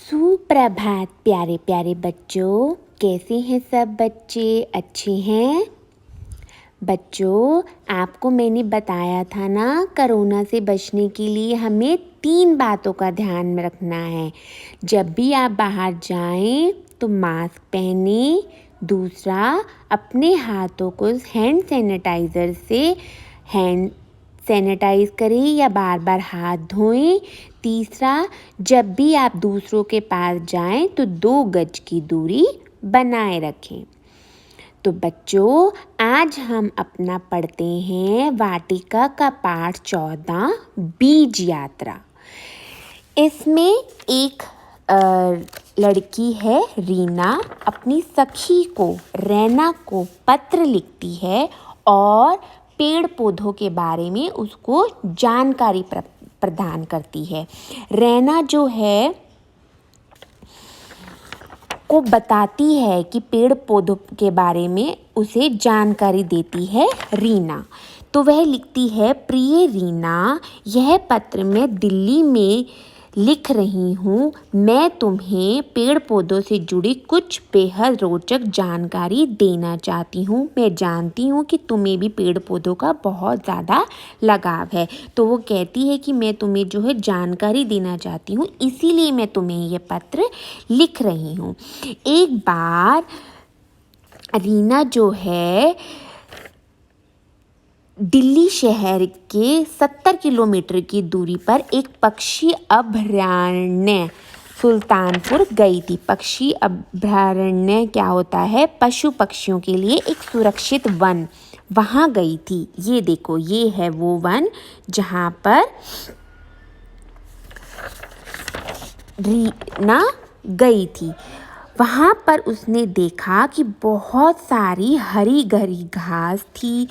सुप्रभात प्यारे प्यारे बच्चों, कैसे हैं सब बच्चे? अच्छे हैं बच्चों? आपको मैंने बताया था ना, कोरोना से बचने के लिए हमें 3 बातों का ध्यान में रखना है। जब भी आप बाहर जाएं तो मास्क पहने। दूसरा, अपने हाथों को हैंड सैनिटाइज़र से हैंड सैनिटाइज करें या बार बार हाथ धोएं। तीसरा, जब भी आप दूसरों के पास जाएं तो 2 गज की दूरी बनाए रखें। तो बच्चों, आज हम अपना पढ़ते हैं वाटिका का पाठ 14 बीज यात्रा। इसमें एक लड़की है रीना, अपनी सखी को रैना को पत्र लिखती है और पेड़ पौधों के बारे में उसको जानकारी प्रदान करती है। रैना जो है को बताती है कि पेड़ पौधों के बारे में उसे जानकारी देती है रीना। तो वह लिखती है, प्रिय रीना, यह पत्र मैं दिल्ली में लिख रही हूँ। मैं तुम्हें पेड़ पौधों से जुड़ी कुछ बेहद रोचक जानकारी देना चाहती हूँ। मैं जानती हूँ कि तुम्हें भी पेड़ पौधों का बहुत ज़्यादा लगाव है। तो वो कहती है कि मैं तुम्हें जो है जानकारी देना चाहती हूँ, इसीलिए मैं तुम्हें ये पत्र लिख रही हूँ। एक बार रीना जो है दिल्ली शहर के 70 किलोमीटर की दूरी पर एक पक्षी अभयारण्य सुल्तानपुर गई थी। पक्षी अभयारण्य क्या होता है? पशु पक्षियों के लिए एक सुरक्षित वन, वहाँ गई थी। ये देखो, ये है वो वन जहाँ पर रीना गई थी। वहाँ पर उसने देखा कि बहुत सारी हरी भरी घास थी,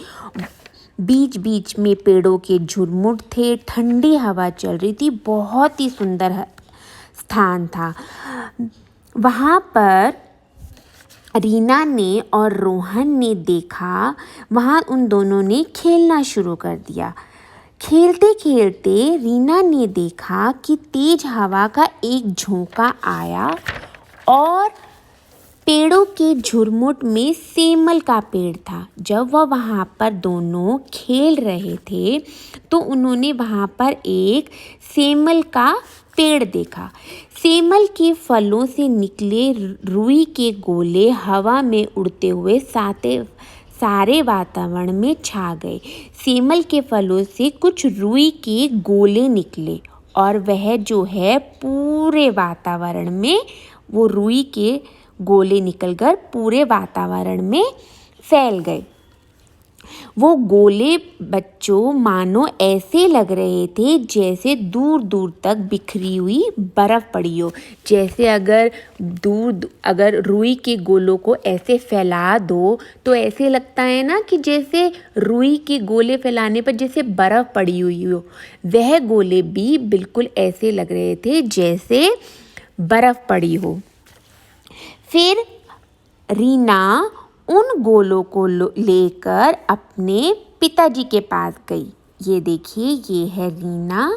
बीच बीच में पेड़ों के झुरमुट थे, ठंडी हवा चल रही थी, बहुत ही सुंदर स्थान था। वहाँ पर रीना ने और रोहन ने देखा, वहाँ उन दोनों ने खेलना शुरू कर दिया। खेलते खेलते रीना ने देखा कि तेज हवा का एक झोंका आया और पेड़ों के झुरमुट में सेमल का पेड़ था। जब वह वहाँ पर दोनों खेल रहे थे तो उन्होंने वहाँ पर एक सेमल का पेड़ देखा। सेमल के फलों से निकले रुई के गोले हवा में उड़ते हुए सारे वातावरण में छा गए। सेमल के फलों से कुछ रुई के गोले निकले और वह जो है पूरे वातावरण में वो रुई के गोले निकलकर पूरे वातावरण में फैल गए। वो गोले बच्चों मानो ऐसे लग रहे थे जैसे दूर दूर तक बिखरी हुई बर्फ़ पड़ी हो। जैसे अगर रुई के गोलों को ऐसे फैला दो तो ऐसे लगता है ना कि जैसे रुई के गोले फैलाने पर जैसे बर्फ़ पड़ी हुई हो। वह गोले भी बिल्कुल ऐसे लग रहे थे जैसे बर्फ़ पड़ी हो। फिर रीना उन गोलों को लेकर अपने पिताजी के पास गई। ये देखिए, ये है रीना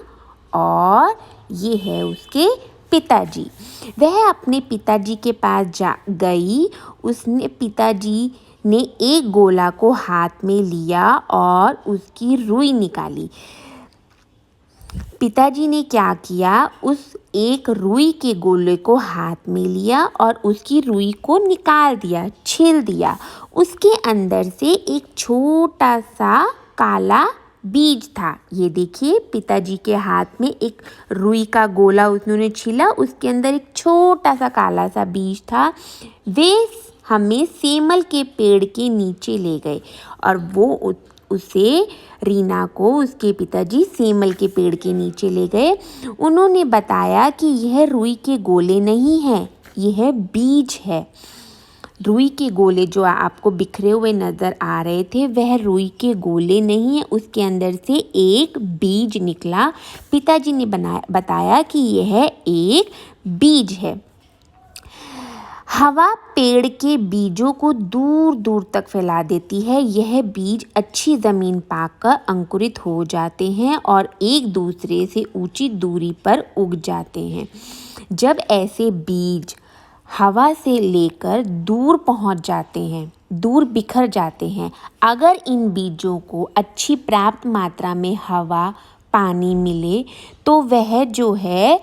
और ये है उसके पिताजी। वह अपने पिताजी के पास गई। पिताजी ने एक गोला को हाथ में लिया और उसकी रुई निकाली। पिताजी ने क्या किया, उस एक रुई के गोले को हाथ में लिया और उसकी रुई को निकाल दिया, छील दिया। उसके अंदर से एक छोटा सा काला बीज था। ये देखिए, पिताजी के हाथ में एक रुई का गोला उन्होंने छीला, उसके अंदर एक छोटा सा काला सा बीज था। वे हमें सेमल के पेड़ के नीचे ले गए और वो उसे रीना को उसके पिताजी सेमल के पेड़ के नीचे ले गए। उन्होंने बताया कि यह रुई के गोले नहीं है, यह बीज है। रुई के गोले जो आपको बिखरे हुए नज़र आ रहे थे वह रुई के गोले नहीं है, उसके अंदर से एक बीज निकला। पिताजी ने बताया कि यह एक बीज है। हवा पेड़ के बीजों को दूर दूर तक फैला देती है। यह बीज अच्छी ज़मीन पाकर अंकुरित हो जाते हैं और एक दूसरे से ऊंची दूरी पर उग जाते हैं। जब ऐसे बीज हवा से लेकर दूर पहुंच जाते हैं, दूर बिखर जाते हैं, अगर इन बीजों को अच्छी पर्याप्त मात्रा में हवा पानी मिले तो वह जो है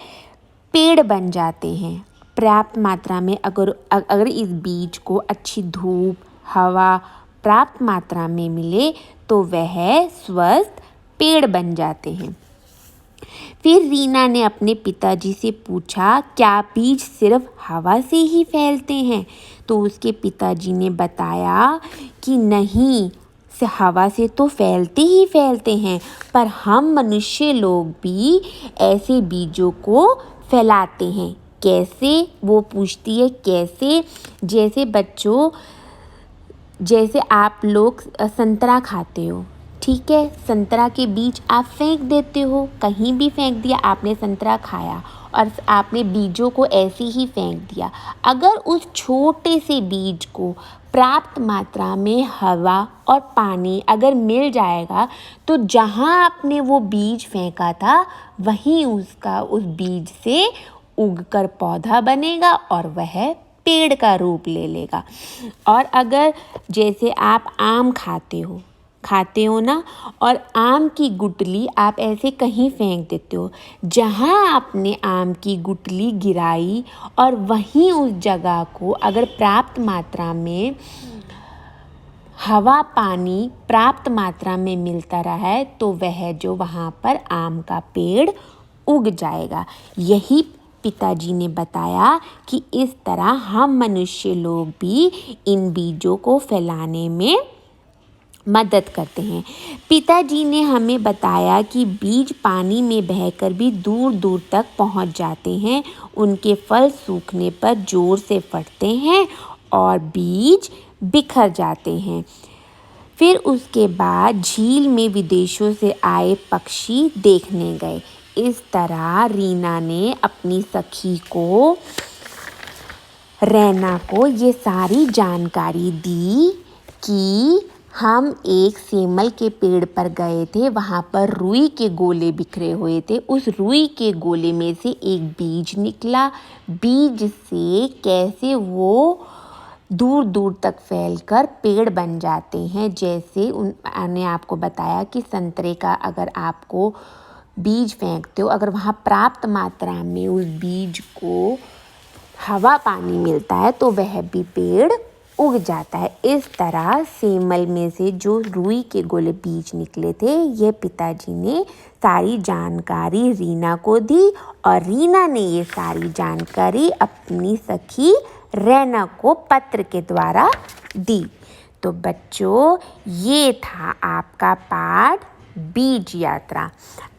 पेड़ बन जाते हैं। पर्याप्त मात्रा में अगर इस बीज को अच्छी धूप हवा पर्याप्त मात्रा में मिले तो वह स्वस्थ पेड़ बन जाते हैं। फिर रीना ने अपने पिताजी से पूछा, क्या बीज सिर्फ हवा से ही फैलते हैं? तो उसके पिताजी ने बताया कि नहीं, हवा से तो फैलते ही फैलते हैं, पर हम मनुष्य लोग भी ऐसे बीजों को फैलाते हैं। कैसे? वो पूछती है कैसे? जैसे बच्चों, जैसे आप लोग संतरा खाते हो, ठीक है, संतरा के बीज आप फेंक देते हो, कहीं भी फेंक दिया, आपने संतरा खाया और आपने बीजों को ऐसे ही फेंक दिया। अगर उस छोटे से बीज को पर्याप्त मात्रा में हवा और पानी अगर मिल जाएगा तो जहाँ आपने वो बीज फेंका था वहीं उस बीज से उगकर पौधा बनेगा और वह पेड़ का रूप ले लेगा। और अगर जैसे आप आम खाते हो ना, और आम की गुठली आप ऐसे कहीं फेंक देते हो, जहाँ आपने आम की गुठली गिराई और वहीं उस जगह को अगर पर्याप्त मात्रा में हवा पानी पर्याप्त मात्रा में मिलता रहा है तो वह जो वहाँ पर आम का पेड़ उग जाएगा। यही पिताजी ने बताया कि इस तरह हम मनुष्य लोग भी इन बीजों को फैलाने में मदद करते हैं। पिताजी ने हमें बताया कि बीज पानी में बहकर भी दूर दूर तक पहुंच जाते हैं। उनके फल सूखने पर जोर से फटते हैं और बीज बिखर जाते हैं। फिर उसके बाद झील में विदेशों से आए पक्षी देखने गए। इस तरह रीना ने अपनी सखी को, रैना को ये सारी जानकारी दी कि हम एक सेमल के पेड़ पर गए थे, वहाँ पर रुई के गोले बिखरे हुए थे। उस रुई के गोले में से एक बीज निकला। बीज से कैसे वो दूर दूर तक फैलकर पेड़ बन जाते हैं। जैसे उन्होंने आपको बताया कि संतरे का अगर आपको बीज फेंकते हो, अगर वहाँ पर्याप्त मात्रा में उस बीज को हवा पानी मिलता है तो वह भी पेड़ उग जाता है। इस तरह सेमल में से जो रुई के गोले बीज निकले थे, ये पिताजी ने सारी जानकारी रीना को दी और रीना ने ये सारी जानकारी अपनी सखी रैना को पत्र के द्वारा दी। तो बच्चों, ये था आपका पाठ बीज यात्रा।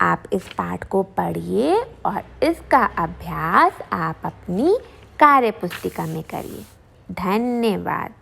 आप इस पाठ को पढ़िए और इसका अभ्यास आप अपनी कार्यपुस्तिका में करिए। धन्यवाद।